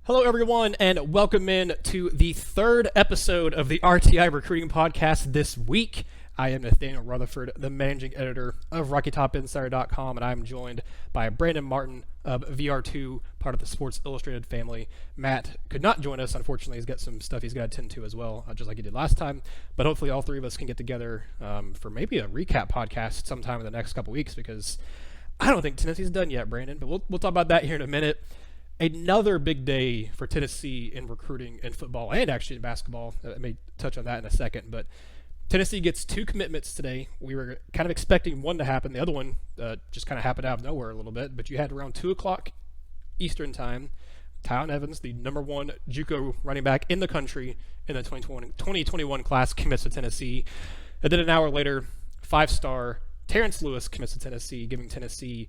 Hello, everyone, and welcome in to the third episode of the RTI Recruiting Podcast this week. I am Nathaniel Rutherford, the managing editor of RockyTopInsider.com, and I'm joined by Brandon Martin of VR2, part of the Sports Illustrated family. Matt could not join us, unfortunately. He's got some stuff he's got to tend to as well, just like he did last time. But hopefully all three of us can get together for maybe a recap podcast sometime in the next couple weeks, because I don't think Tennessee's done yet, Brandon. But we'll talk about that here in a minute. Another big day for Tennessee in recruiting in football and actually in basketball. I may touch on that in a second, but Tennessee gets two commitments today. We were kind of expecting one to happen. The other one just kind of happened out of nowhere a little bit, but you had around 2 o'clock Eastern time, Tyonne Evans, the number one JUCO running back in the country in the 2021 class, commits to Tennessee. And then an hour later, 5-star Terence Lewis commits to Tennessee, giving Tennessee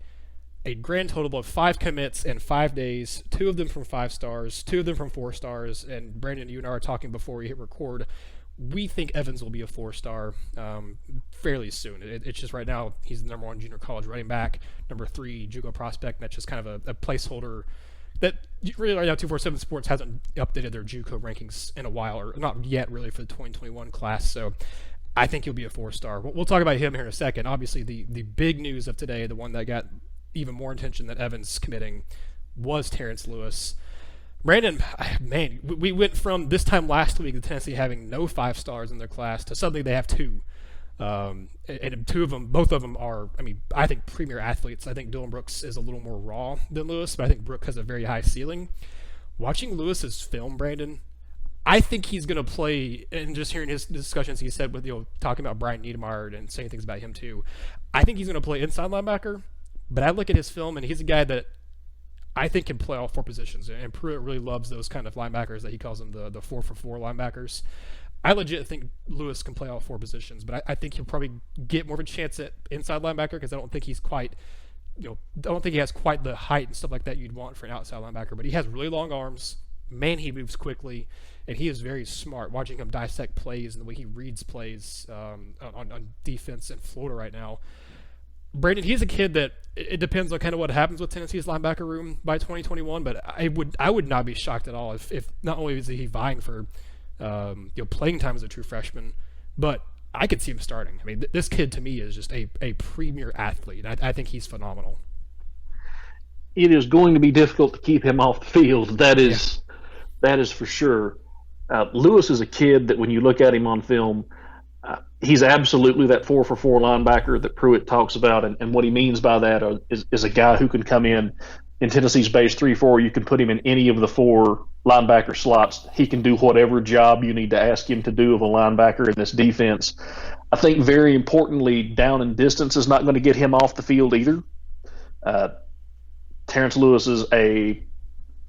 a grand total of 5 commits in 5 days, 2 of them from 5 stars, 2 of them from 4 stars. And Brandon, you and I were talking before we hit record. We think Evans will be a 4-star fairly soon. It's just right now he's the number 1 junior college running back, number 3 JUCO prospect. And that's just kind of a placeholder that really right now 247 Sports hasn't updated their JUCO rankings in a while, or not yet really for the 2021 class. So I think he'll be a 4-star. We'll talk about him here in a second. Obviously, the big news of today, the one that got even more attention than Evans committing, was Terence Lewis. Brandon, man, we went from this time last week, the Tennessee having no 5 stars in their class, to suddenly they have 2. And 2 of them, both of them are, I think premier athletes. I think Dillon Brooks is a little more raw than Lewis, but I think Brooks has a very high ceiling. Watching Lewis's film, Brandon, I think he's going to play, and just hearing his discussions he said with, talking about Brian Niedermeyer and saying things about him too, I think he's going to play inside linebacker. But I look at his film, and he's a guy that I think can play all 4 positions. And Pruitt really loves those kind of linebackers that he calls them the 4-for-4 linebackers. I legit think Lewis can play all 4 positions, but I think he'll probably get more of a chance at inside linebacker, because I don't think he's quite, I don't think he has quite the height and stuff like that you'd want for an outside linebacker. But he has really long arms. Man, he moves quickly, and he is very smart. Watching him dissect plays and the way he reads plays on defense in Florida right now. Brandon, he's a kid that it depends on kind of what happens with Tennessee's linebacker room by 2021, but I would not be shocked at all if not only is he vying for playing time as a true freshman, but I could see him starting. This kid to me is just a premier athlete. I think he's phenomenal. It is going to be difficult to keep him off the field. That is for sure. Lewis is a kid that when you look at him on film, he's absolutely that 4-for-4 linebacker that Pruitt talks about, and what he means by that is a guy who can come in Tennessee's base 3-4. You can put him in any of the 4 linebacker slots. He can do whatever job you need to ask him to do of a linebacker in this defense. I think very importantly, down and distance is not going to get him off the field either. Terence Lewis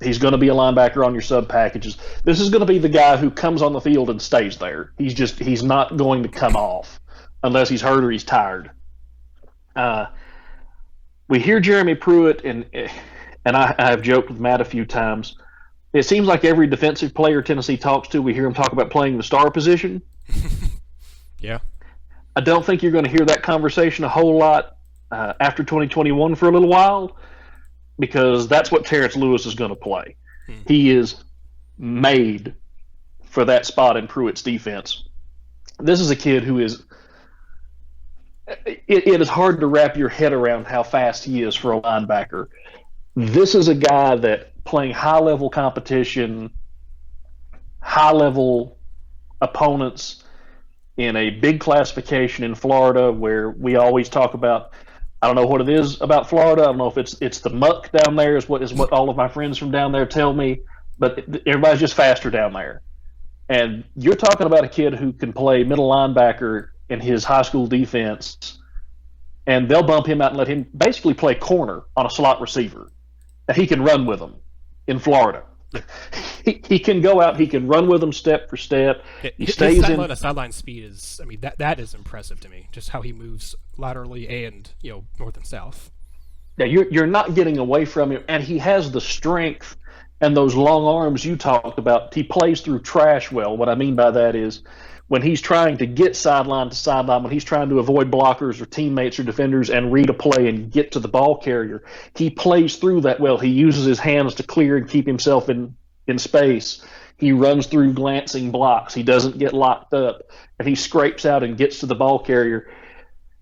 he's going to be a linebacker on your sub packages. This is going to be the guy who comes on the field and stays there. He's not going to come off unless he's hurt or he's tired. We hear Jeremy Pruitt, and I have joked with Matt a few times. It seems like every defensive player Tennessee talks to, we hear him talk about playing the star position. Yeah. I don't think you're going to hear that conversation a whole lot after 2021 for a little while, because that's what Terence Lewis is going to play. He is made for that spot in Pruitt's defense. This is a kid who is it is hard to wrap your head around how fast he is for a linebacker. This is a guy that playing high-level competition, high-level opponents in a big classification in Florida, where we always talk about, I don't know what it is about Florida. I don't know if it's the muck down there is what all of my friends from down there tell me, but everybody's just faster down there. And you're talking about a kid who can play middle linebacker in his high school defense, and they'll bump him out and let him basically play corner on a slot receiver, and he can run with them in Florida. He can go out, he can run with them step for step. He stays his in. Sideline speed is, that is impressive to me. Just how he moves laterally and north and south. Yeah, you're not getting away from him, and he has the strength and those long arms you talked about. He plays through trash well. What I mean by that is when he's trying to get sideline to sideline, when he's trying to avoid blockers or teammates or defenders and read a play and get to the ball carrier, he plays through that well. He uses his hands to clear and keep himself in in space. He runs through glancing blocks. He doesn't get locked up, and he scrapes out and gets to the ball carrier.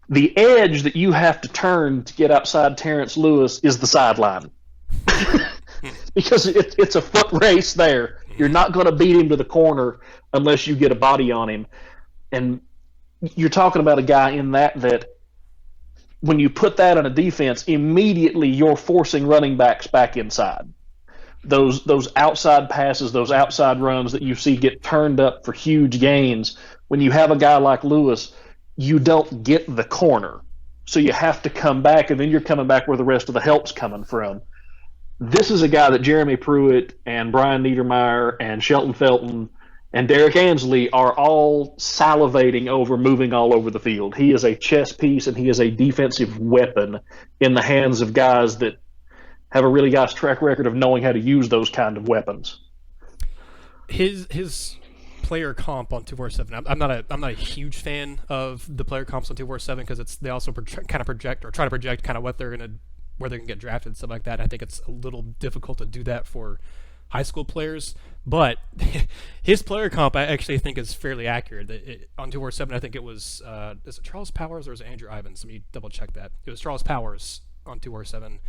The edge that you have to turn to get outside Terence Lewis is the sideline. Because it's a foot race there. You're not going to beat him to the corner unless you get a body on him. And you're talking about a guy in that when you put that on a defense, immediately you're forcing running backs back inside. Those outside passes, those outside runs that you see get turned up for huge gains, when you have a guy like Lewis, you don't get the corner. So you have to come back, and then you're coming back where the rest of the help's coming from. This is a guy that Jeremy Pruitt and Brian Niedermeyer and Shelton Felton and Derek Ansley are all salivating over moving all over the field. He is a chess piece, and he is a defensive weapon in the hands of guys that have a really nice track record of knowing how to use those kind of weapons. His player comp on 247. I'm not a huge fan of the player comps on 247 because they also kind of project or try to project kind of where they're gonna get drafted and stuff like that. And I think it's a little difficult to do that for high school players, but his player comp I actually think is fairly accurate. On 247, I think it was is it Charles Powers or is it Andrew Ivins? Let me double check that. It was Charles Powers on 247.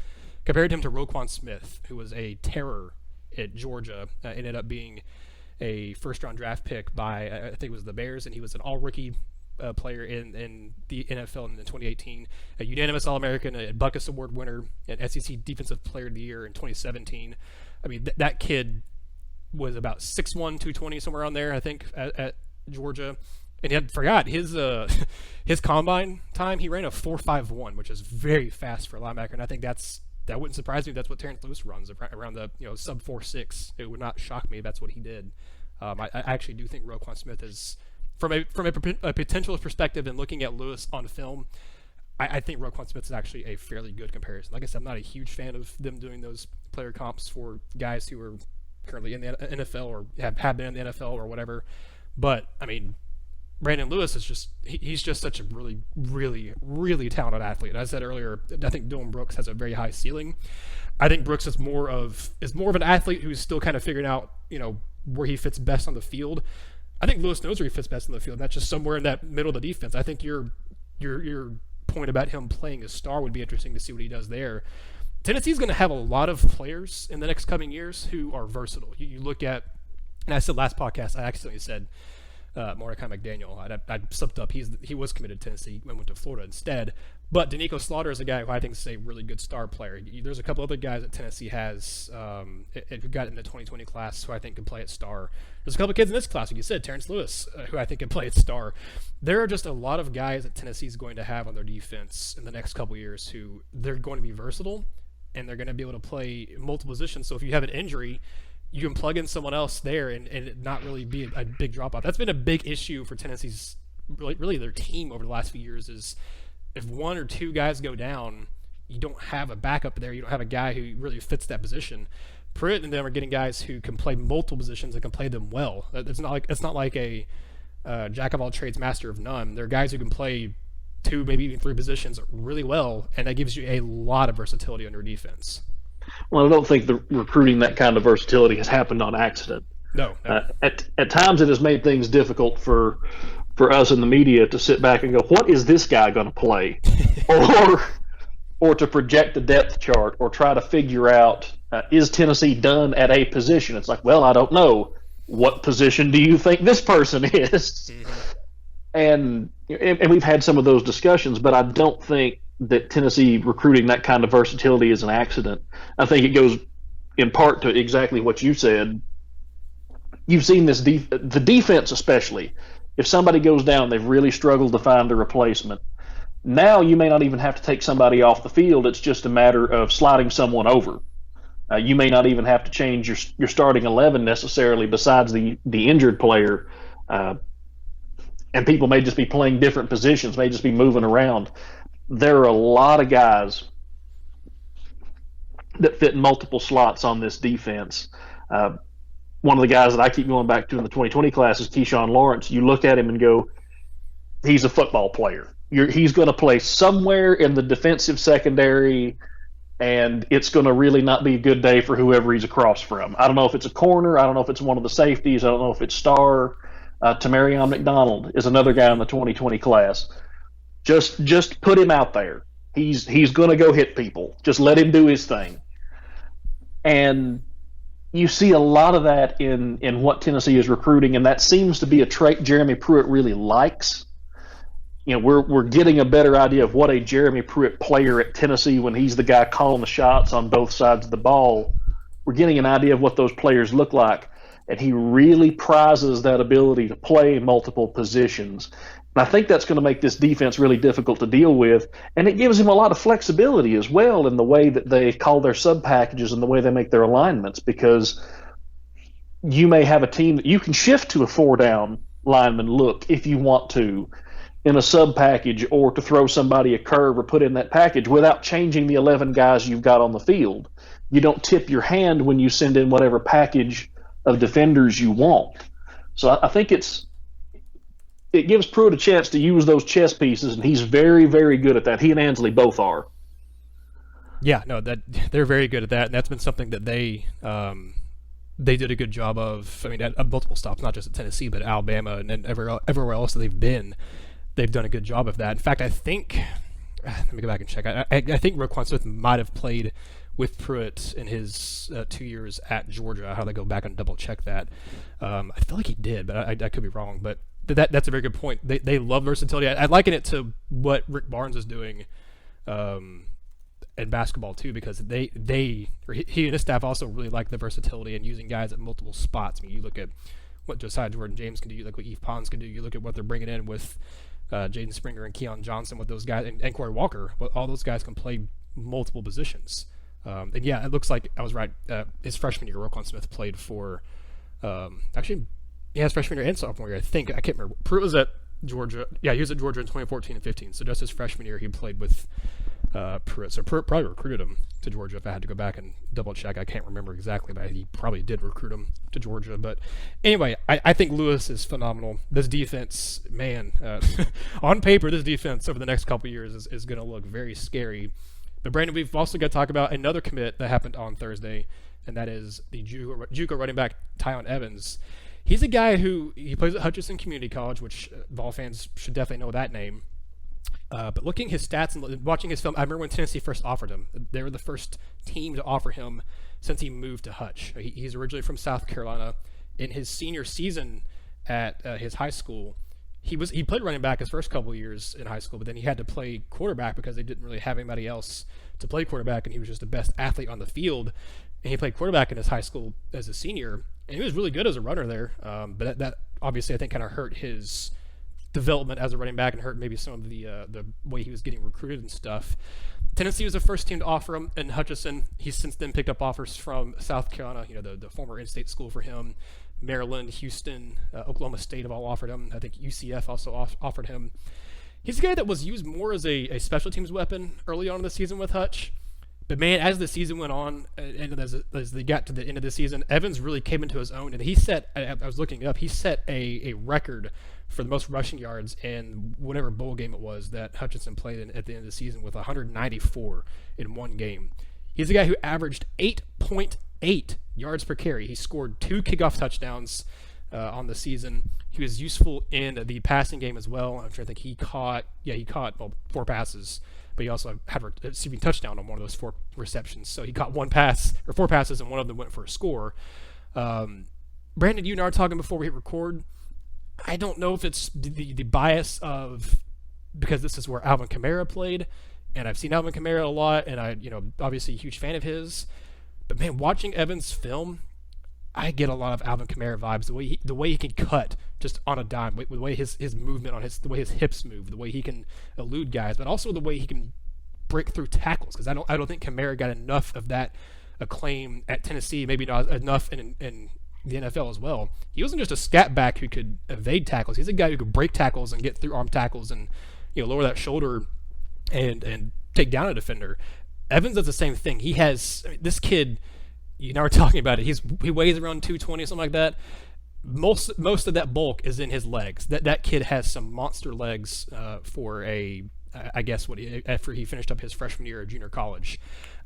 Compared him to Roquan Smith, who was a terror at Georgia, ended up being a first-round draft pick by, I think it was the Bears, and he was an all-rookie player in the NFL in 2018, a unanimous All-American, a Buckus Award winner, an SEC Defensive Player of the Year in 2017. I mean, that kid was about 6'1", 220, somewhere on there, I think, at Georgia. And I forgot his combine time, he ran a 4.51, which is very fast for a linebacker, and I think that wouldn't surprise me. That's what Terence Lewis runs around the sub 4.6. It would not shock me if that's what he did. I actually do think Roquan Smith is, from a potential perspective and looking at Lewis on film, I think Roquan Smith is actually a fairly good comparison. Like I said, I'm not a huge fan of them doing those player comps for guys who are currently in the NFL or have been in the NFL or whatever. But I mean, Brandon Lewis is he's just such a really, really, really talented athlete. As I said earlier, I think Dillon Brooks has a very high ceiling. I think Brooks is more of an athlete who's still kind of figuring out, where he fits best on the field. I think Lewis knows where he fits best on the field. That's just somewhere in that middle of the defense. I think your point about him playing a star would be interesting to see what he does there. Tennessee's going to have a lot of players in the next coming years who are versatile. You look at, and I said last podcast, I accidentally said Mordecai McDaniel. I slipped up. He was committed to Tennessee and went to Florida instead. But Danico Slaughter is a guy who I think is a really good star player. There's a couple other guys that Tennessee has who got in the 2020 class who I think can play at star. There's a couple kids in this class, like you said, Terence Lewis, who I think can play at star. There are just a lot of guys that Tennessee is going to have on their defense in the next couple years who they're going to be versatile and they're going to be able to play multiple positions. So if you have an injury, you can plug in someone else there and it not really be a big drop-off. That's been a big issue for Tennessee's, really their team over the last few years is if one or two guys go down, you don't have a backup there. You don't have a guy who really fits that position. Pruitt and them are getting guys who can play multiple positions and can play them well. It's not like a jack of all trades, master of none. They're guys who can play two, maybe even three positions really well, and that gives you a lot of versatility on your defense. Well, I don't think the recruiting that kind of versatility has happened on accident. No. At times it has made things difficult for us in the media to sit back and go, what is this guy going to play? or to project the depth chart or try to figure out, is Tennessee done at a position? It's like, well, I don't know. What position do you think this person is? Mm-hmm. And we've had some of those discussions, but I don't think that Tennessee recruiting that kind of versatility is an accident. I think it goes in part to exactly what you said. You've seen this, the defense especially. If somebody goes down, they've really struggled to find a replacement. Now you may not even have to take somebody off the field. It's just a matter of sliding someone over. You may not even have to change your starting 11 necessarily besides the injured player. And people may just be playing different positions, may just be moving around. There are a lot of guys that fit multiple slots on this defense. One of the guys that I keep going back to in the 2020 class is Keyshawn Lawrence. You look at him and go, he's a football player. He's going to play somewhere in the defensive secondary and it's going to really not be a good day for whoever he's across from. I don't know if it's a corner. I don't know if it's one of the safeties. I don't know if it's Star. Tamarion Mcdonald is another guy in the 2020 class. Just put him out there. He's going to go hit people. Just let him do his thing. And you see a lot of that in what Tennessee is recruiting, and that seems to be a trait Jeremy Pruitt really likes. You know, we're getting a better idea of what a Jeremy Pruitt player at Tennessee, when he's the guy calling the shots on both sides of the ball, we're getting an idea of what those players look like. And he really prizes that ability to play multiple positions. And I think that's going to make this defense really difficult to deal with. And it gives him a lot of flexibility as well in the way that they call their sub packages and the way they make their alignments, because you may have a team that you can shift to a 4-down lineman look if you want to in a sub package, or to throw somebody a curve or put in that package without changing the 11 guys you've got on the field. You don't tip your hand when you send in whatever package of defenders you want. So I think it gives Pruitt a chance to use those chess pieces, and he's very, very good at that. He and Ansley both are. Yeah, no, that they're very good at that, and that's been something that they did a good job of. I mean, at multiple stops, not just at Tennessee, but Alabama and everywhere else that they've been. They've done a good job of that. In fact, I think, let me go back and check. I think Roquan Smith might have played with Pruitt in his 2 years at Georgia. How they go back and double check that. I feel like he did, but I could be wrong. But that's a very good point. They love versatility. I liken it to what Rick Barnes is doing in basketball too, because he and his staff also really like the versatility and using guys at multiple spots. I mean, you look at what Josiah Jordan-James can do. You look what Yves Pons can do. You look at what they're bringing in with Jaden Springer and Keon Johnson, with those guys, and Corey Walker. All those guys can play multiple positions. And yeah, it looks like I was right. His freshman year, Roquan Smith played for. Actually, yeah, his freshman year and sophomore year, I think. I can't remember. Pruitt was at Georgia. Yeah, he was at Georgia in 2014 and 15. So just his freshman year, he played with Pruitt. So Pruitt probably recruited him to Georgia. If I had to go back and double check, I can't remember exactly, but he probably did recruit him to Georgia. But anyway, I think Lewis is phenomenal. This defense, man, on paper, this defense over the next couple of years is going to look very scary. But Brandon, we've also got to talk about another commit that happened on Thursday, and that is the JUCO running back Tyonne Evans. He's a guy who he plays at Hutchinson Community College, which Vol fans should definitely know that name. But looking at his stats and watching his film, I remember when Tennessee first offered him. They were the first team to offer him since he moved to Hutch. He's originally from South Carolina. In his senior season at his high school, he played running back his first couple of years in high school, but then he had to play quarterback because they didn't really have anybody else to play quarterback, and he was just the best athlete on the field. And he played quarterback in his high school as a senior, and he was really good as a runner there. But that obviously I think kind of hurt his development as a running back and hurt maybe some of the way he was getting recruited and stuff. Tennessee was the first team to offer him in Hutchinson. He's since then picked up offers from South Carolina, the former in-state school for him. Maryland, Houston, Oklahoma State have all offered him. I think UCF also offered him. He's a guy that was used more as a special teams weapon early on in the season with Hutch. But man, as the season went on, and as they got to the end of the season, Evans really came into his own, and he set, I was looking it up, he set a record for the most rushing yards in whatever bowl game it was that Hutchinson played in at the end of the season, with 194 in one game. He's a guy who averaged 8.8 yards per carry. He scored 2 kickoff touchdowns on the season. He was useful in the passing game as well. I'm trying to think. He caught 4 passes, but he also had a receiving touchdown on one of those 4 receptions. So he caught 4 passes, and one of them went for a score. Brandon, you and I were talking before we hit record. I don't know if it's the bias of, because this is where Alvin Kamara played, and I've seen Alvin Kamara a lot, and I, obviously a huge fan of his. But man, watching Evans' film, I get a lot of Alvin Kamara vibes. The way he can cut just on a dime, the way his movement the way his hips move, the way he can elude guys, but also the way he can break through tackles. Because I don't think Kamara got enough of that acclaim at Tennessee. Maybe not enough in the NFL as well. He wasn't just a scat back who could evade tackles. He's a guy who could break tackles and get through arm tackles and lower that shoulder and take down a defender. Evans does the same thing. He has this kid. You and I were talking about it. He weighs around 220 or something like that. Most of that bulk is in his legs. That kid has some monster legs for I guess after he finished up his freshman year at junior college.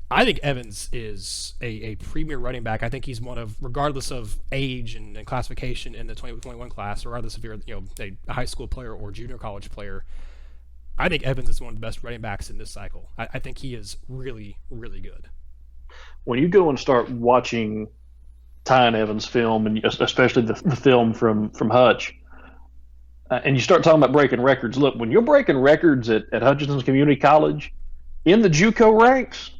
I think Evans is a premier running back. I think he's one of, regardless of age and classification in the 2021 class, regardless if you're a high school player or junior college player, I think Evans is one of the best running backs in this cycle. I think he is really, really good. When you go and start watching Tyonne Evans film, and especially the film from Hutch, and you start talking about breaking records, look, when you're breaking records at Hutchinson Community College in the JUCO ranks,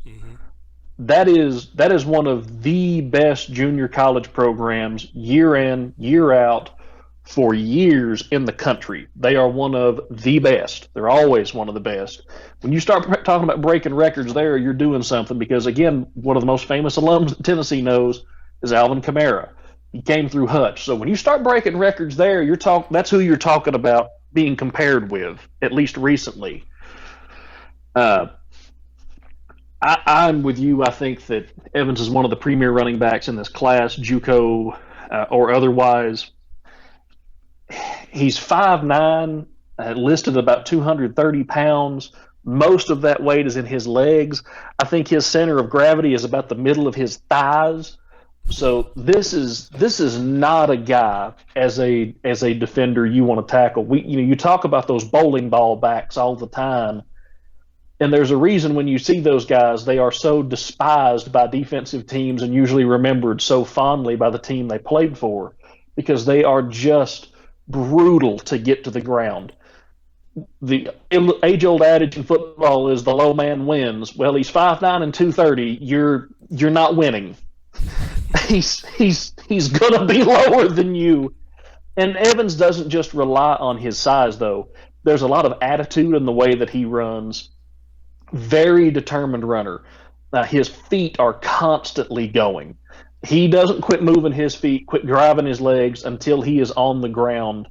that is one of the best junior college programs year in, year out for years in the country. They are one of the best. They're always one of the best. When you start talking about breaking records there, you're doing something, because, again, one of the most famous alums that Tennessee knows is Alvin Kamara. He came through Hutch. So when you start breaking records there, that's who you're talking about being compared with, at least recently. I'm with you. I think that Evans is one of the premier running backs in this class, JUCO or otherwise. He's 5'9", listed about 230 pounds. Most of that weight is in his legs. I think his center of gravity is about the middle of his thighs. So this is not a guy as a defender you want to tackle. You talk about those bowling ball backs all the time, and there's a reason when you see those guys, they are so despised by defensive teams and usually remembered so fondly by the team they played for, because they are just brutal to get to the ground. The age-old adage in football is the low man wins. Well, he's 5'9" and 230. You're not winning. He's going to be lower than you. And Evans doesn't just rely on his size, though. There's a lot of attitude in the way that he runs. Very determined runner. His feet are constantly going. He doesn't quit moving his feet, quit driving his legs until he is on the ground.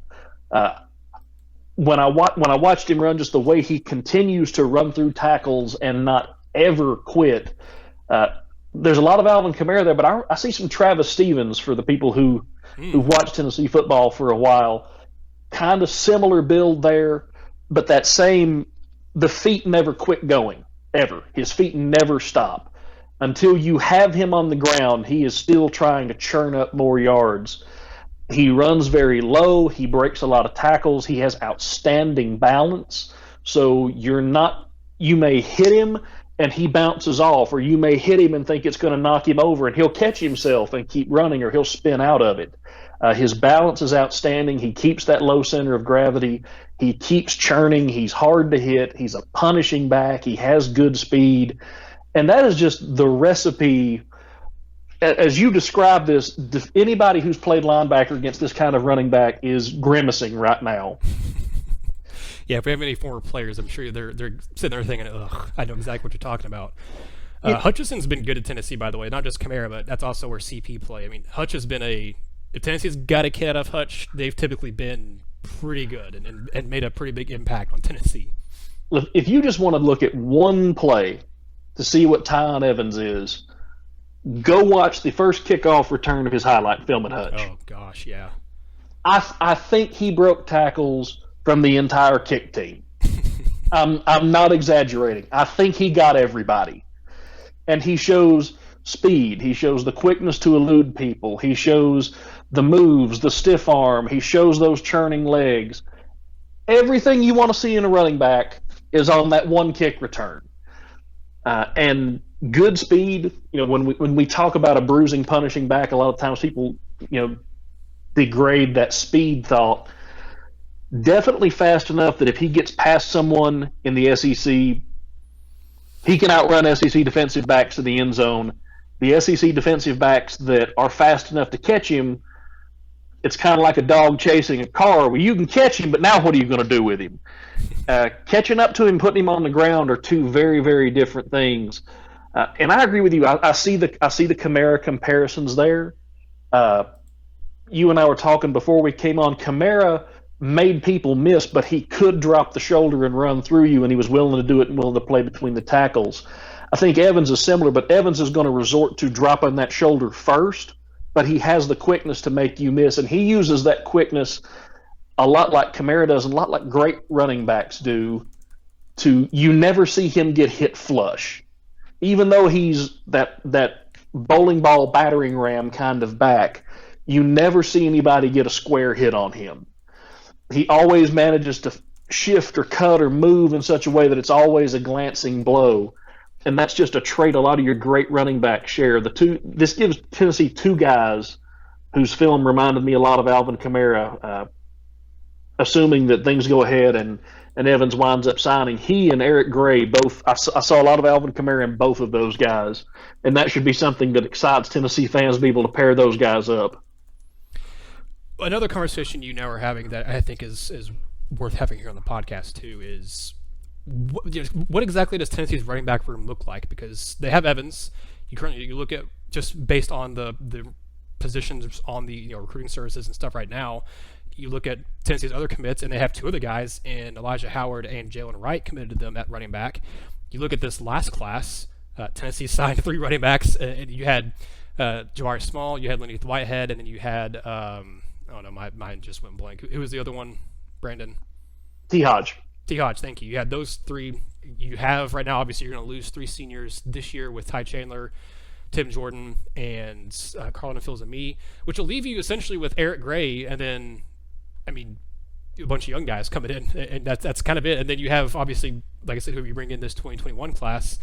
When I watched him run, just the way he continues to run through tackles and not ever quit, there's a lot of Alvin Kamara there, but I see some Travis Stevens for the people who've watched Tennessee football for a while. Kind of similar build there, but the feet never quit going, ever. His feet never stop. Until you have him on the ground, he is still trying to churn up more yards. He runs very low. He breaks a lot of tackles. He has outstanding balance. So you may hit him and he bounces off, or you may hit him and think it's going to knock him over, and he'll catch himself and keep running, or he'll spin out of it. His balance is outstanding. He keeps that low center of gravity. He keeps churning. He's hard to hit. He's a punishing back. He has good speed. And that is just the recipe. As you describe this, anybody who's played linebacker against this kind of running back is grimacing right now. Yeah, if we have any former players, I'm sure they're sitting there thinking, ugh, I know exactly what you're talking about. Hutchinson's been good at Tennessee, by the way, not just Kamara, but that's also where CP play. I mean, Hutch has been if Tennessee's got a kid out of Hutch, they've typically been pretty good and made a pretty big impact on Tennessee. Look, if you just want to look at one play to see what Tyonne Evans is, go watch the first kickoff return of his highlight film at Hutch. Oh, gosh, yeah. I think he broke tackles from the entire kick team. I'm not exaggerating. I think he got everybody. And he shows speed. He shows the quickness to elude people. He shows the moves, the stiff arm. He shows those churning legs. Everything you want to see in a running back is on that one kick return. And good speed. When we talk about a bruising, punishing back, a lot of times people, degrade that speed thought. Definitely fast enough that if he gets past someone in the SEC, he can outrun SEC defensive backs to the end zone. The SEC defensive backs that are fast enough to catch him, it's kind of like a dog chasing a car where you can catch him, but now what are you going to do with him? Catching up to him, putting him on the ground are two very, very different things. And I agree with you. I see the Kamara comparisons there. You and I were talking before we came on. Kamara made people miss, but he could drop the shoulder and run through you, and he was willing to do it and willing to play between the tackles. I think Evans is similar, but Evans is going to resort to dropping that shoulder first, but he has the quickness to make you miss, and he uses that quickness a lot like Kamara does and a lot like great running backs do. You never see him get hit flush. even though he's that bowling ball battering ram kind of back, you never see anybody get a square hit on him. He always manages to shift or cut or move in such a way that it's always a glancing blow. And that's just a trait a lot of your great running backs share. This gives Tennessee two guys whose film reminded me a lot of Alvin Kamara, assuming that things go ahead and Evans winds up signing. He and Eric Gray both, I saw a lot of Alvin Kamara in both of those guys, and that should be something that excites Tennessee fans to be able to pair those guys up. Another conversation you now are having that I think is worth having here on the podcast too is what exactly does Tennessee's running back room look like? Because they have Evans. You look at just based on the positions on the recruiting services and stuff right now. You look at Tennessee's other commits, and they have two other guys in Elijah Howard and Jalen Wright committed to them at running back. You look at this last class, Tennessee signed 3 running backs, and you had Jabari Small, you had Lenny Whitehead, and then you had my mind just went blank. Who was the other one, Brandon? T. Hodge, thank you. You had those 3. You have right now, obviously, you're going to lose 3 seniors this year with Ty Chandler, Tim Jordan, and Carlton Fields-Ami, which will leave you essentially with Eric Gray, and then a bunch of young guys coming in, and that's kind of it. And then you have, obviously, like I said, who you bring in this 2021 class.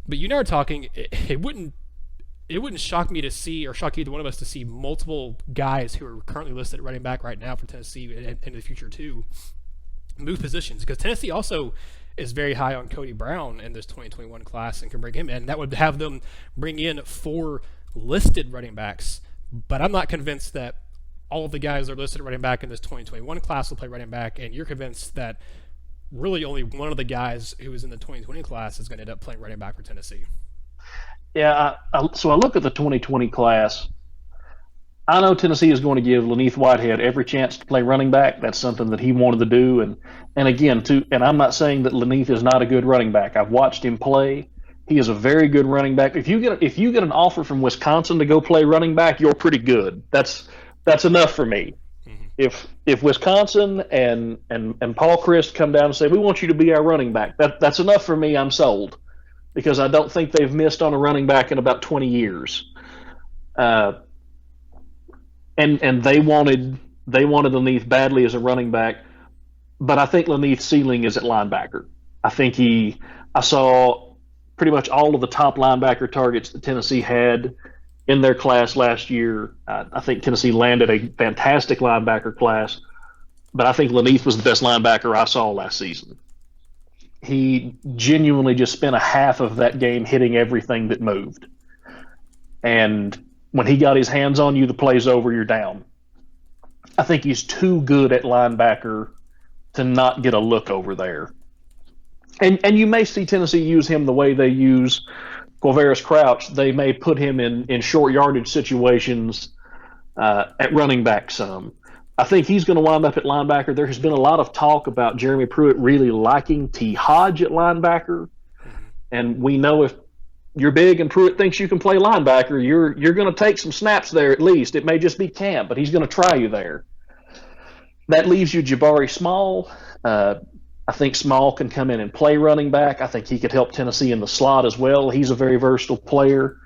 But you and I are talking, it wouldn't shock me to see, or shock either one of us to see, multiple guys who are currently listed at running back right now for Tennessee and in the future too move positions, because Tennessee also is very high on Kody Brown in this 2021 class and can bring him in. That would have them bring in 4 listed running backs, but I'm not convinced that all of the guys that are listed at running back in this 2021 class will play running back, and you're convinced that really only one of the guys who is in the 2020 class is going to end up playing running back for Tennessee. Yeah, so I look at the 2020 class. I know Tennessee is going to give Lenny Whitehead every chance to play running back. That's something that he wanted to do, and again, and I'm not saying that Lenny is not a good running back. I've watched him play. He is a very good running back. If you get an offer from Wisconsin to go play running back, you're pretty good. That's enough for me. Mm-hmm. If Wisconsin and Paul Chryst come down and say, we want you to be our running back, that's enough for me. I'm sold, because I don't think they've missed on a running back in about 20 years. And they wanted Leneath badly as a running back, but I think Leneath's ceiling is at linebacker. I saw pretty much all of the top linebacker targets that Tennessee had in their class last year. I think Tennessee landed a fantastic linebacker class, but I think Leneath was the best linebacker I saw last season. He genuinely just spent a half of that game hitting everything that moved. And when he got his hands on you, the play's over, you're down. I think he's too good at linebacker to not get a look over there. And you may see Tennessee use him the way they use Quavaris Crouch. They may put him in short yardage situations at running back some. I think he's going to wind up at linebacker. There has been a lot of talk about Jeremy Pruitt really liking T. Hodge at linebacker. And we know if you're big and Pruitt thinks you can play linebacker, you're going to take some snaps there at least. It may just be camp, but he's going to try you there. That leaves you Jabari Small. I think Small can come in and play running back. I think he could help Tennessee in the slot as well. He's a very versatile player.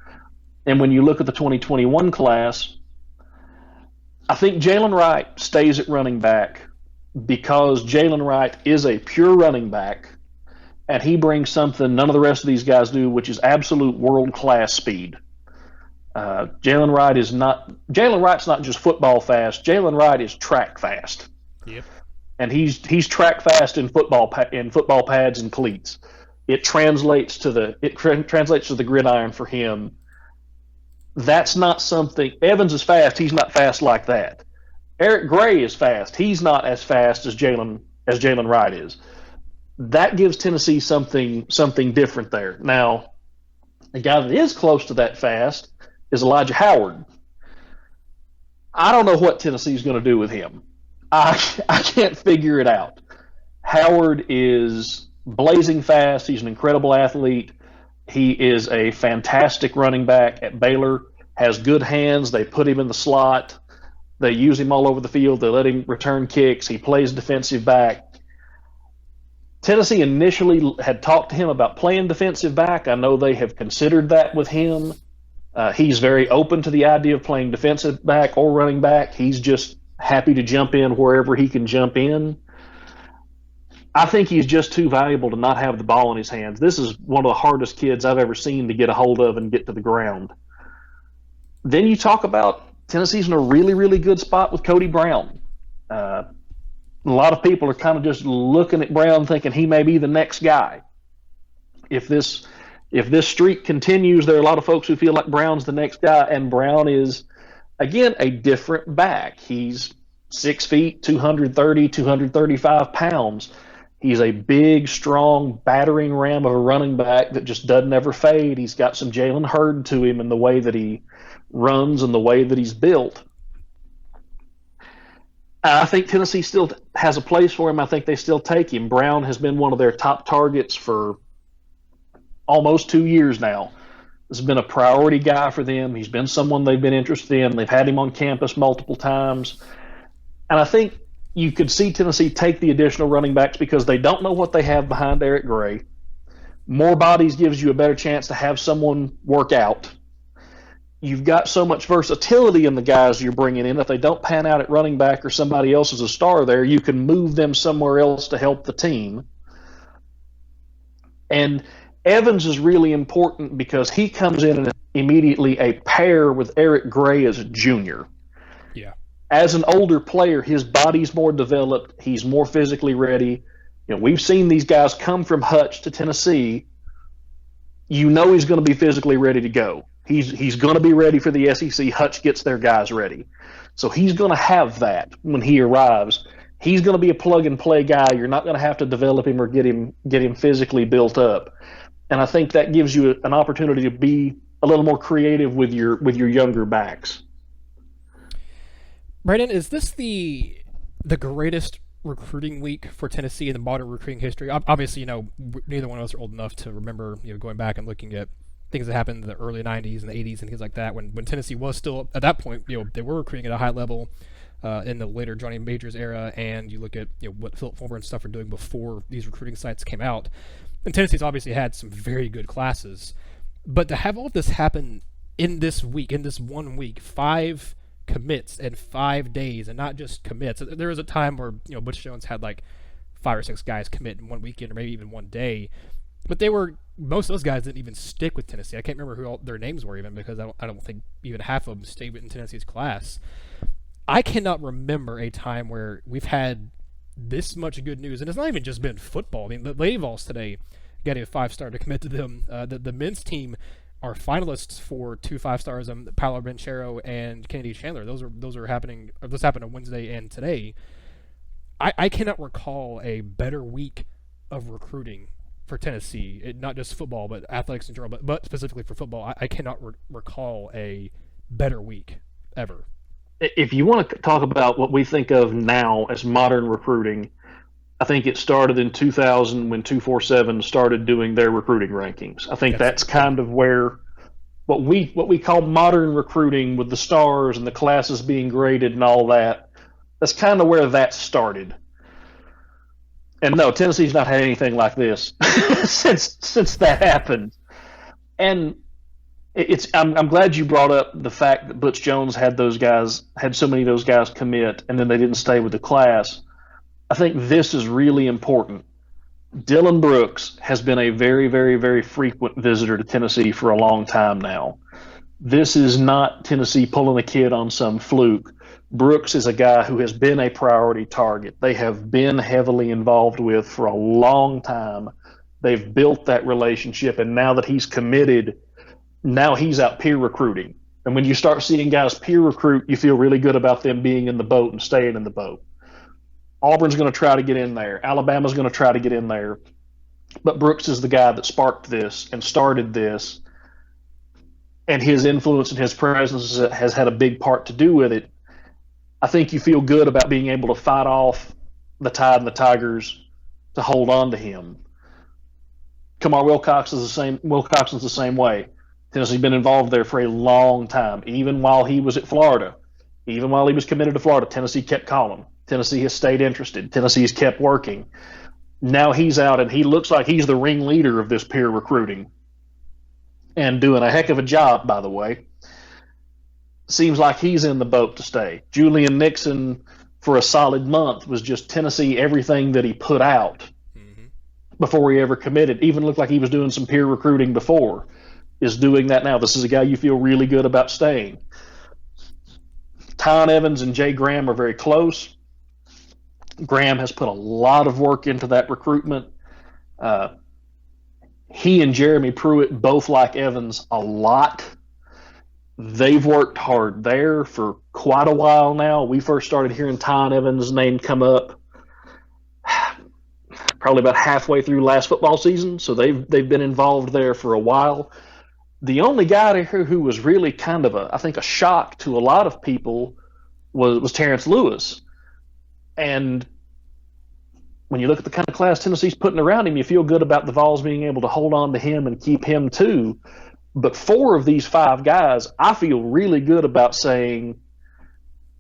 And when you look at the 2021 class, I think Jalen Wright stays at running back because Jalen Wright is a pure running back, and he brings something none of the rest of these guys do, which is absolute world-class speed. Jalen Wright's not just football fast. Jalen Wright is track fast. Yep. And he's track fast in football pads and cleats. It translates to the gridiron for him. That's not something. Evans is fast. He's not fast like that. Eric Gray is fast. He's not as fast as Jalen Wright is. That gives Tennessee something different there. Now, a guy that is close to that fast is Elijah Howard. I don't know what Tennessee's going to do with him. I can't figure it out. Howard is blazing fast. He's an incredible athlete. He is a fantastic running back at Baylor, has good hands. They put him in the slot. They use him all over the field. They let him return kicks. He plays defensive back. Tennessee initially had talked to him about playing defensive back. I know they have considered that with him. He's very open to the idea of playing defensive back or running back. He's just happy to jump in wherever he can jump in. I think he's just too valuable to not have the ball in his hands. This is one of the hardest kids I've ever seen to get a hold of and get to the ground. Then you talk about Tennessee's in a really, really good spot with Kody Brown. A lot of people are kind of just looking at Brown thinking he may be the next guy. If this streak continues, there are a lot of folks who feel like Brown's the next guy, and Brown is, again, a different back. He's 6 feet, 230, 235 pounds. He's a big, strong, battering ram of a running back that just doesn't ever fade. He's got some Jalen Hurd to him in the way that he runs and the way that he's built. I think Tennessee still has a place for him. I think they still take him. Brown has been one of their top targets for almost 2 years now. This has been a priority guy for them. He's been someone they've been interested in. They've had him on campus multiple times. And I think you could see Tennessee take the additional running backs because they don't know what they have behind Eric Gray. More bodies gives you a better chance to have someone work out. You've got so much versatility in the guys you're bringing in. If they don't pan out at running back or somebody else is a star there, you can move them somewhere else to help the team. And Evans is really important because he comes in and immediately a pair with Eric Gray as a junior. Yeah. As an older player, his body's more developed. He's more physically ready. You know, we've seen these guys come from Hutch to Tennessee. You know he's going to be physically ready to go. He's going to be ready for the SEC. Hutch gets their guys ready. So he's going to have that when he arrives. He's going to be a plug-and-play guy. You're not going to have to develop him or get him physically built up. And I think that gives you an opportunity to be a little more creative with your younger backs. Brandon, is this the greatest recruiting week for Tennessee in the modern recruiting history? Obviously, neither one of us are old enough to remember, going back and looking at things that happened in the early 90s and the 80s and things like that when Tennessee was still, at that point, they were recruiting at a high level in the later Johnny Majors era, and you look at what Philip Fulmer and stuff are doing before these recruiting sites came out. And Tennessee's obviously had some very good classes. But to have all of this happen in this week, in this 1 week, 5 commits in 5 days, and not just commits. There was a time where Butch Jones had like 5 or 6 guys commit in one weekend or maybe even one day, but most of those guys didn't even stick with Tennessee. I can't remember who all their names were even because I don't think even half of them stayed in Tennessee's class. I cannot remember a time where we've had this much good news, and it's not even just been football. I mean, the Lady Vols today getting a 5-star to commit to them. The men's team are finalists for 2 5-stars, Paolo Benchero and Kennedy Chandler. Those are happening. Or this happened on Wednesday and today. I cannot recall a better week of recruiting for Tennessee. Not just football, but athletics in general, but specifically for football. I cannot recall a better week ever. If you want to talk about what we think of now as modern recruiting, I think it started in 2000 when 247 started doing their recruiting rankings. I think that's kind of where what we call modern recruiting with the stars and the classes being graded and all that, that's kind of where that started. And no, Tennessee's not had anything like this since that happened. And I'm glad you brought up the fact that Butch Jones had so many of those guys commit, and then they didn't stay with the class. I think this is really important. Dillon Brooks has been a very, very, very frequent visitor to Tennessee for a long time now. This is not Tennessee pulling a kid on some fluke. Brooks is a guy who has been a priority target. They have been heavily involved with for a long time. They've built that relationship, and now that he's committed, now he's out peer recruiting. And when you start seeing guys peer recruit, you feel really good about them being in the boat and staying in the boat. Auburn's going to try to get in there. Alabama's going to try to get in there. But Brooks is the guy that sparked this and started this. And his influence and his presence has had a big part to do with it. I think you feel good about being able to fight off the Tide and the Tigers to hold on to him. Kamar Wilcoxon's the same way. Tennessee's been involved there for a long time. Even while he was at Florida, even while he was committed to Florida, Tennessee kept calling. Tennessee has stayed interested. Tennessee has kept working. Now he's out, and he looks like he's the ringleader of this peer recruiting and doing a heck of a job, by the way. Seems like he's in the boat to stay. Julian Nixon, for a solid month, was just Tennessee everything that he put out before he ever committed. Even looked like he was doing some peer recruiting before, is doing that now. This is a guy you feel really good about staying. Tyonne Evans and Jay Graham are very close. Graham has put a lot of work into that recruitment. He and Jeremy Pruitt both like Evans a lot. They've worked hard there for quite a while now. We first started hearing Tyonne Evans' name come up probably about halfway through last football season, so they've been involved there for a while. The only guy who was really kind of I think a shock to a lot of people was Terence Lewis. And when you look at the kind of class Tennessee's putting around him, you feel good about the Vols being able to hold on to him and keep him too. But 4 of these 5 guys, I feel really good about saying,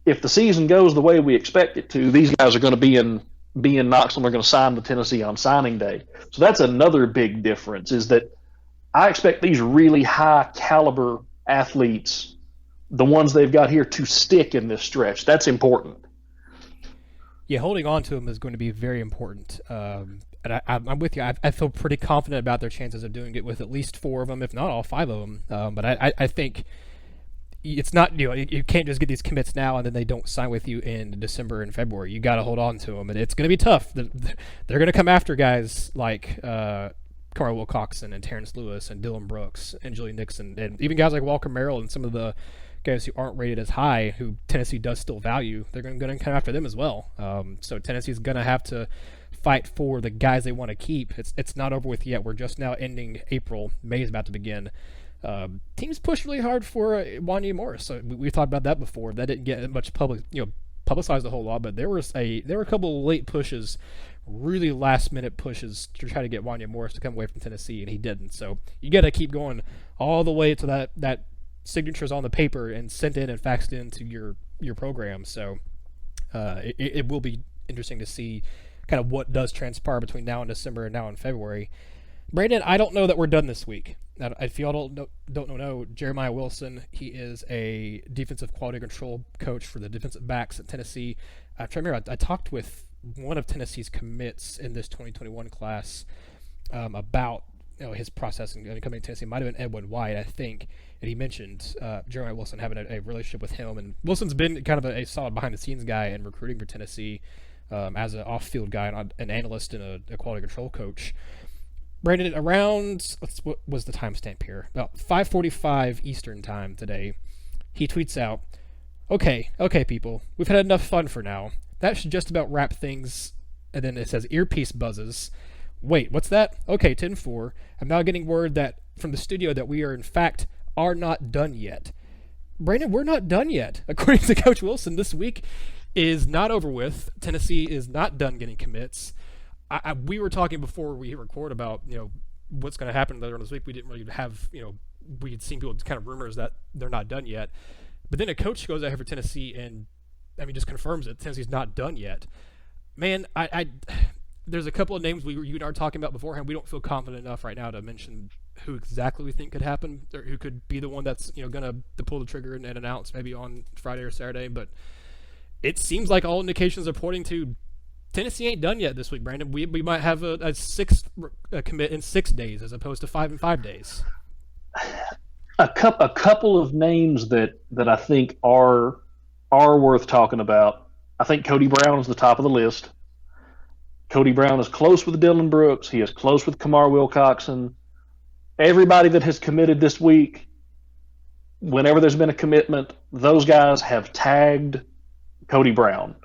if the season goes the way we expect it to, these guys are going to be in Knoxville. They're going to sign with Tennessee on signing day. So that's another big difference, is that I expect these really high caliber athletes, the ones they've got here, to stick in this stretch. That's important. Yeah, holding on to them is going to be very important. And I'm with you. I feel pretty confident about their chances of doing it with at least 4 of them, if not all 5 of them. But I think it's not, you can't just get these commits now and then they don't sign with you in December and February. You got to hold on to them, and it's going to be tough. They're going to come after guys like Carl Wilcoxon and Terence Lewis and Dillon Brooks and Julian Nixon, and even guys like Walker Merrill and some of the guys who aren't rated as high, who Tennessee does still value. They're going to come after them as well. So Tennessee's going to have to fight for the guys they want to keep. It's not over with yet. We're just now ending April. May is about to begin. Teams pushed really hard for Wanya Morris. So we talked about that before. That didn't get much publicized a whole lot, but there were a couple of late pushes, really last minute pushes to try to get Wanya Morris to come away from Tennessee, and he didn't. So you got to keep going all the way to that signatures on the paper and sent in and faxed into your program. So it will be interesting to see kind of what does transpire between now and December and now in February. Brandon, I don't know that we're done this week. Now, if y'all don't know, Jeremiah Wilson, he is a defensive quality control coach for the defensive backs at Tennessee. I'm trying to remember, I talked with one of Tennessee's commits in this 2021 class about his process and coming to Tennessee. It might have been Edwin White, I think, and he mentioned Jeremiah Wilson having a relationship with him. And Wilson's been kind of a solid behind-the-scenes guy in recruiting for Tennessee as an off-field guy, an analyst and a quality control coach. Brandon, around, what was the timestamp here? About 5:45 Eastern time today, he tweets out, okay, people, we've had enough fun for now. That should just about wrap things. And then it says earpiece buzzes. Wait, what's that? Okay, 10-4. I'm now getting word that from the studio that we are not done yet. Brandon, we're not done yet. According to Coach Wilson, this week is not over with. Tennessee is not done getting commits. We were talking before we hit record about what's going to happen later on this week. We didn't really have we had seen people kind of rumors that they're not done yet, but then a coach goes out here for Tennessee and just confirms it. Tennessee's not done yet. Man, there's a couple of names you and I were talking about beforehand. We don't feel confident enough right now to mention who exactly we think could happen or who could be the one that's going to pull the trigger and announce maybe on Friday or Saturday. But it seems like all indications are pointing to Tennessee ain't done yet this week, Brandon. We might have a sixth commit in 6 days as opposed to 5 in 5 days. A couple of names that I think are worth talking about. I think Kody Brown is the top of the list. Kody Brown is close with Dillon Brooks. He is close with Kamar Wilcoxon. Everybody that has committed this week, whenever there's been a commitment, those guys have tagged Kody Brown.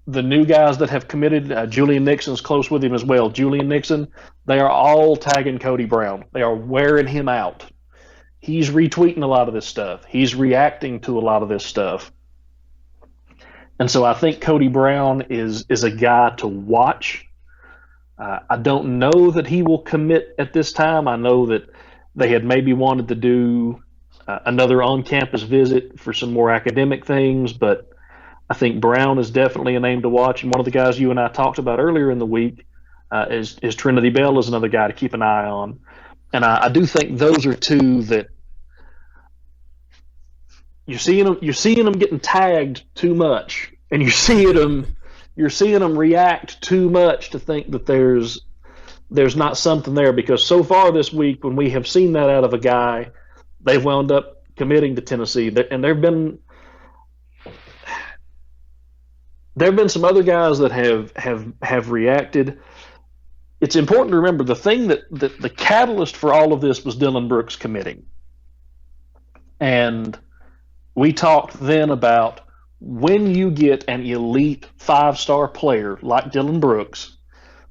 The new guys that have committed, Julian Nixon's close with him as well. Julian Nixon, they are all tagging Kody Brown. They are wearing him out. He's retweeting a lot of this stuff. He's reacting to a lot of this stuff. And so I think Kody Brown is a guy to watch. I don't know that he will commit at this time. I know that they had maybe wanted to do another on-campus visit for some more academic things, but I think Brown is definitely a name to watch. And one of the guys you and I talked about earlier in the week, is Trinity Bell is another guy to keep an eye on. And I do think those are two that you're seeing them getting tagged too much, and you're seeing them react too much to think that there's not something there, because so far this week, when we have seen that out of a guy, they've wound up committing to Tennessee. And there have been some other guys that have reacted. It's important to remember the thing that the catalyst for all of this was Dillon Brooks committing. And we talked then about when you get an elite 5-star player like Dillon Brooks,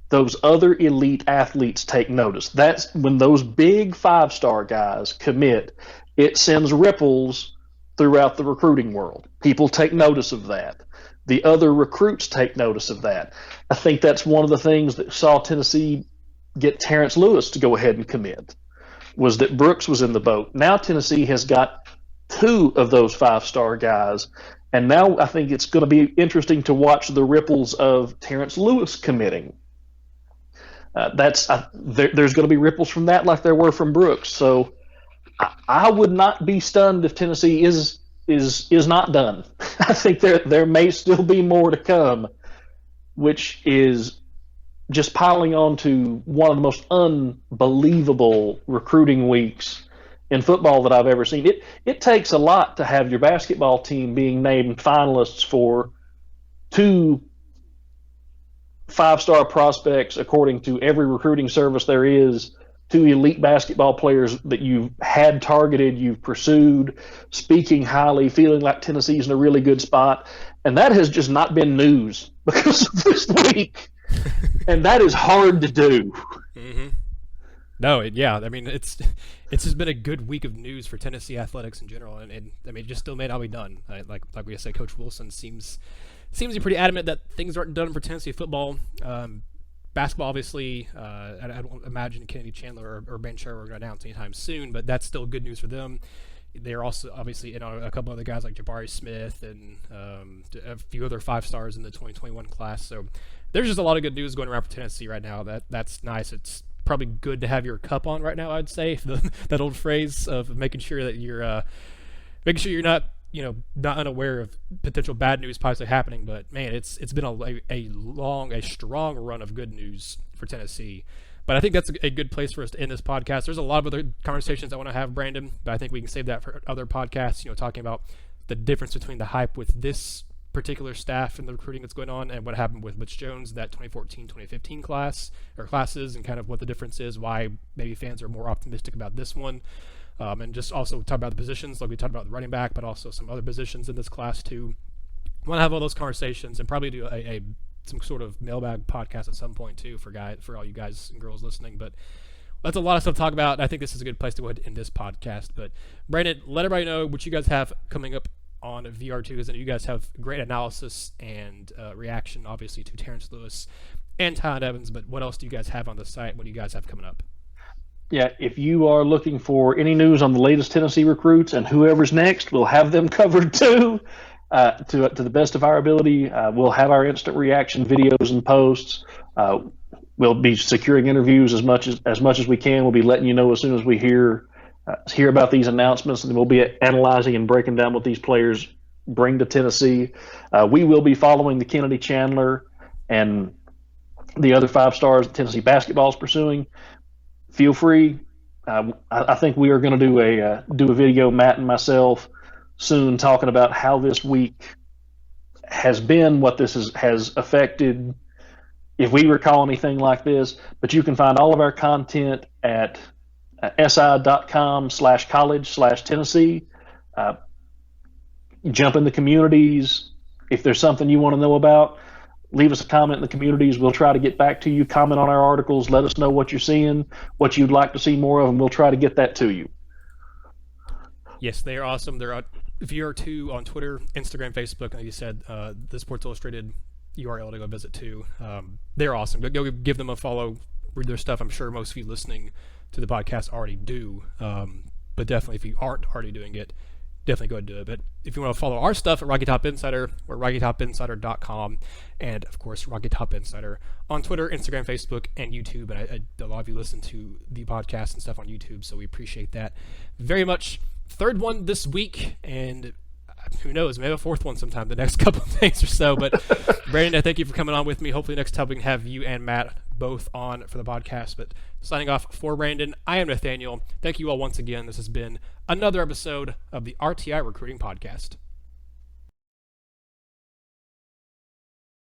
those other elite athletes take notice. That's when those big 5-star guys commit, it sends ripples throughout the recruiting world. People take notice of that. The other recruits take notice of that. I think that's one of the things that saw Tennessee get Terence Lewis to go ahead and commit, was that Brooks was in the boat. Now Tennessee has got 2 of those 5-star guys, and now I think it's going to be interesting to watch the ripples of Terence Lewis committing. There's going to be ripples from that like there were from Brooks. So I would not be stunned if Tennessee is not done. I think there may still be more to come, which is just piling on to one of the most unbelievable recruiting weeks in football that I've ever seen. It takes a lot to have your basketball team being named finalists for 2 5-star prospects, according to every recruiting service there is, 2 elite basketball players that you've had targeted, you've pursued, speaking highly, feeling like Tennessee's in a really good spot. And that has just not been news because of this week. And that is hard to do. Mm-hmm. No, I mean, it's just been a good week of news for Tennessee athletics in general. And I mean, it just still may not be done. Like we said, Coach Wilson seems to be pretty adamant that things aren't done for Tennessee football. Basketball, obviously, I don't imagine Kennedy Chandler or Ben Sherwood are going to announce anytime soon, but that's still good news for them. They're also obviously in a couple other guys like Jabari Smith and a few other 5-stars in the 2021 class. So there's just a lot of good news going around for Tennessee right now. That's nice. It's probably good to have your cup on right now, I'd say. That old phrase of making sure that you're not unaware of potential bad news possibly happening. But man, it's been a strong run of good news for Tennessee. But I think that's a good place for us to end this podcast. There's a lot of other conversations I want to have, Brandon, but I think we can save that for other podcasts, talking about the difference between the hype with this particular staff and the recruiting that's going on and what happened with Butch Jones, that 2014-2015 classes, and kind of what the difference is, why maybe fans are more optimistic about this one. And just also talk about the positions, like we talked about the running back, but also some other positions in this class too. I want to have all those conversations and probably do some sort of mailbag podcast at some point too for all you guys and girls listening. But that's a lot of stuff to talk about. I think this is a good place to go ahead and end this podcast. But Brandon, let everybody know what you guys have coming up on VR2, because you guys have great analysis and reaction, obviously, to Terence Lewis and Tyonne Evans. But what else do you guys have on the site? What do you guys have coming up? Yeah, if you are looking for any news on the latest Tennessee recruits and whoever's next, we'll have them covered too. To the best of our ability, we'll have our instant reaction videos and posts. We'll be securing interviews as much as we can. We'll be letting you know as soon as we hear about these announcements, and we'll be analyzing and breaking down what these players bring to Tennessee. We will be following the Kennedy Chandler and the other 5-stars that Tennessee basketball is pursuing. Feel free. I think we are going to do a video, Matt and myself, soon, talking about how this week has been, what this has affected, if we recall anything like this. But you can find all of our content at si.com/college/Tennessee. Jump in the communities. If there's something you want to know about, leave us a comment in the communities. We'll try to get back to you. Comment on our articles. Let us know what you're seeing, what you'd like to see more of, and we'll try to get that to you. Yes, they are awesome. They're on VR2 on Twitter, Instagram, Facebook. Like you said, the Sports Illustrated URL to go visit too. They're awesome. Go give them a follow. Read their stuff. I'm sure most of you listening to the podcast already do. But definitely, if you aren't already doing it, definitely go ahead and do it. But if you want to follow our stuff at Rocky Top Insider, we're rockytopinsider.com, and of course Rocky Top Insider on Twitter, Instagram, Facebook, and YouTube. And a lot of you listen to the podcast and stuff on YouTube, so we appreciate that very much. Third one this week, and who knows, maybe a fourth one sometime the next couple of days or so. But Brandon, I thank you for coming on with me. Hopefully next time we can have you and Matt both on for the podcast. But signing off for Brandon, I am Nathaniel. Thank you all once again. This has been another episode of the RTI Recruiting Podcast.